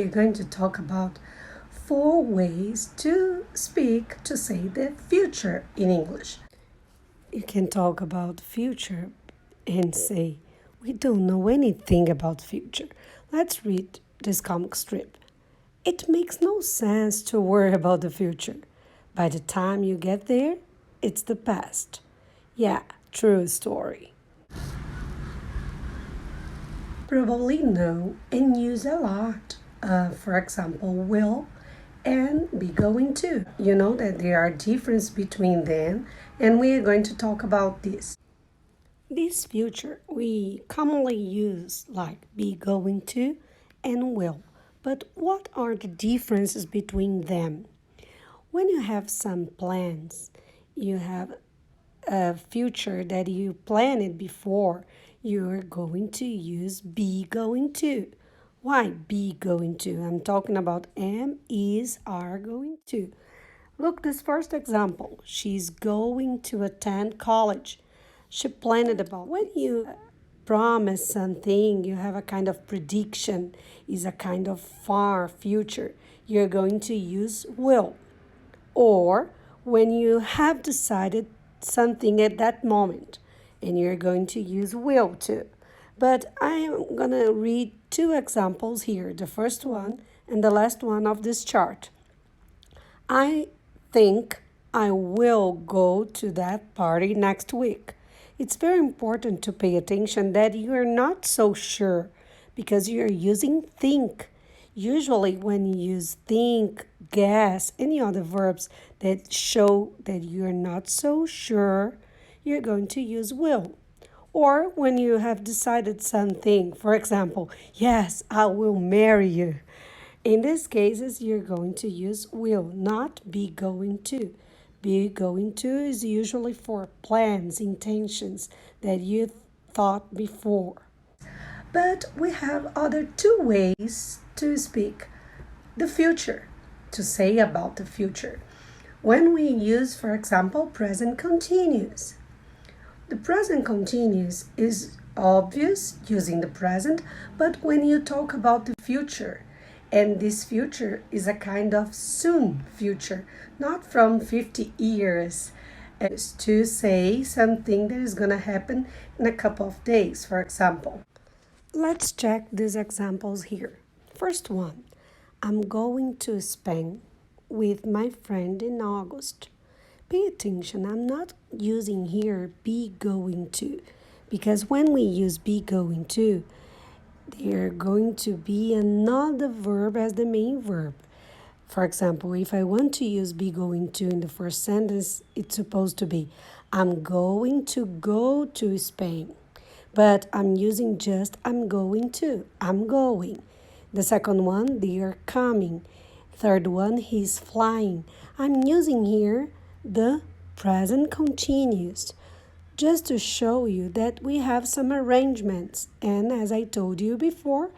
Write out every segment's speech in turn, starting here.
we are going to talk about 4 ways to speak to say the future in English. You can talk about future and say, we don't know anything about future. Let's read this comic strip. It makes no sense to worry about the future. By the time you get there, it's the past. Yeah, true story. Probably know and use a lot. For example, will and be going to. You know that there are differences between them, and we are going to talk about this. This future we commonly use like be going to and will. But what are the differences between them? When you have some plans, you have a future that you planned before, you're going to use be going to. Why be going to? I'm talking about am, is, are going to. Look, this first example. She's going to attend college. She planned about when you promise something, you have a kind of prediction, is a kind of far future. You're going to use will. Or when you have decided something at that moment and you're going to use will to. But I am going to read 2 examples here, the first one and the last one of this chart. I think I will go to that party next week. It's very important to pay attention that you are not so sure because you're using think. Usually, when you use think, guess, any other verbs that show that you're not so sure, you're going to use will. Or when you have decided something, for example, yes, I will marry you. In these cases, you're going to use will, not be going to. Be going to is usually for plans, intentions that you thought before. But we have other 2 ways to speak the future, to say about the future. When we use, for example, present continuous. The present continuous is obvious using the present, but when you talk about the future, and this future is a kind of soon future, not from 50 years. It's to say something that is going to happen in a couple of days, for example. Let's check these examples here. First one, I'm going to Spain with my friend in August. Pay attention, I'm not using here be going to, because when we use be going to, there are going to be another verb as the main verb. For example, if I want to use be going to in the first sentence, it's supposed to be I'm going to go to Spain. But I'm using just I'm going to. I'm going. The second one, they are coming. Third one, he's flying. I'm using here the present continuous just to show you that we have some arrangements. And as I told you before,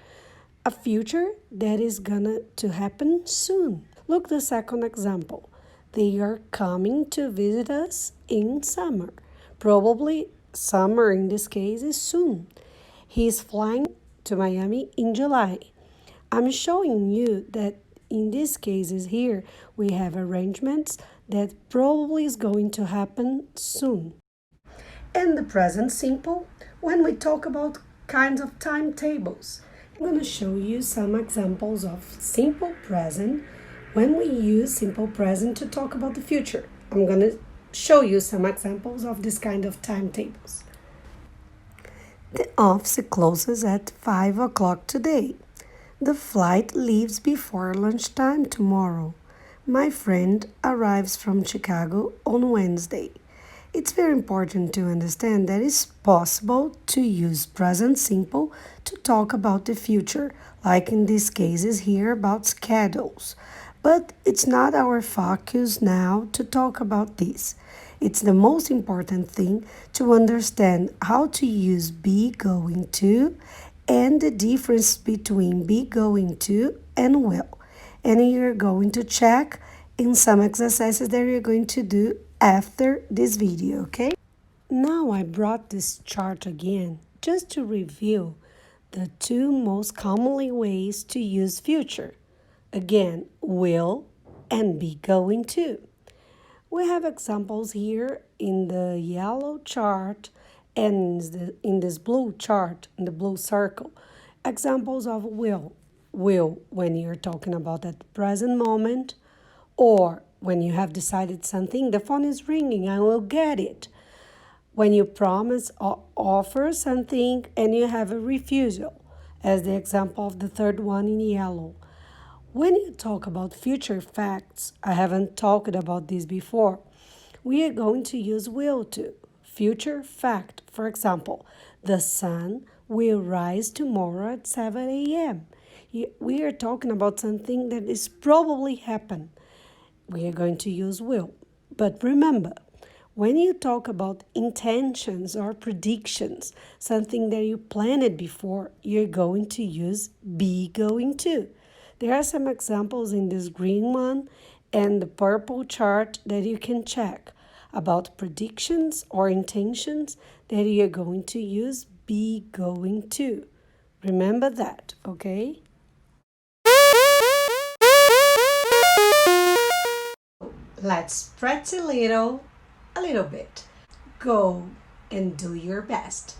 a future that is gonna to happen soon. Look the second example. They are coming to visit us in summer. Probably summer in this case is soon. He's flying to Miami in July. I'm showing you that in these cases here we have arrangements that probably is going to happen soon. And the present simple when we talk about kinds of timetables. I'm going to show you some examples of simple present when we use simple present to talk about the future. I'm going to show you some examples of this kind of timetables. The office closes at 5 o'clock today. The flight leaves before lunchtime tomorrow. My friend arrives from Chicago on Wednesday. It's very important to understand that it's possible to use present simple to talk about the future, like in these cases here about schedules. But it's not our focus now to talk about this. It's the most important thing to understand how to use be going to and the difference between be going to and will. And you're going to check in some exercises that you're going to do after this video, okay? Now I brought this chart again just to review the two most commonly ways to use future. Again, will and be going to. We have examples here in the yellow chart and in this blue chart, in the blue circle. Examples of will. Will when you're talking about at the present moment, or when you have decided something, the phone is ringing, I will get it. When you promise or offer something and you have a refusal, as the example of the third one in yellow. When you talk about future facts, I haven't talked about this before. We are going to use will to. Future fact, for example, the sun will rise tomorrow at 7 a.m. We are talking about something that is probably happen. We are going to use will. But remember, when you talk about intentions or predictions, something that you planned before, you're going to use be going to. There are some examples in this green one and the purple chart that you can check about predictions or intentions that you're going to use be going to. Remember that, okay? Let's practice a little bit. Go and do your best.